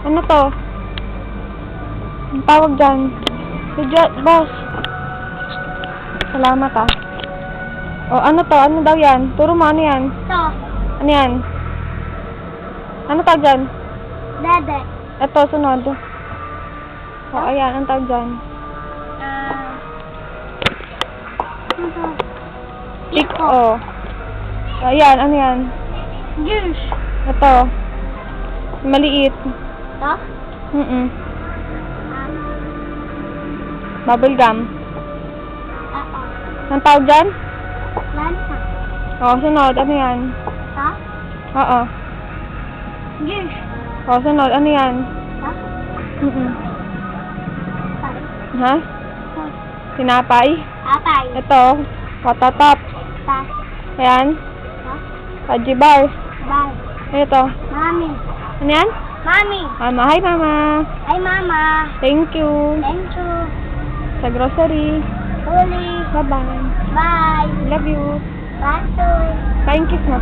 Ano to? Ang tawag dyan. Boss. Salamat ah. O, ano to? Ano daw yan? Turo mo, ano yan? Ito. Ano yan? Ano tawag dyan? Dede. Ito, sunod. O, ayan. Ano tawag dyan? Iko. O. Ayan, ano yan? Juice. Ito. Maliit. Ito? Bubble gum. Oo. Ang tawag dyan? Lansa. O, sunod. Ano yan? Ito? Oo. Juice. O, sunod. Ano yan? Ito? Sorry. Ha? Tinapay? Apay. Ito. Watatap. Ta. Ayan. Ito? Haji bar. Bye. Ito. Mami. Ano yan? Mami. Mama. Hi, Mama. Hi, Mama. Thank you. Thank you. Sa grocery. Huli. Bye-bye. Bye. Love you. Bye. Kain kiss mo.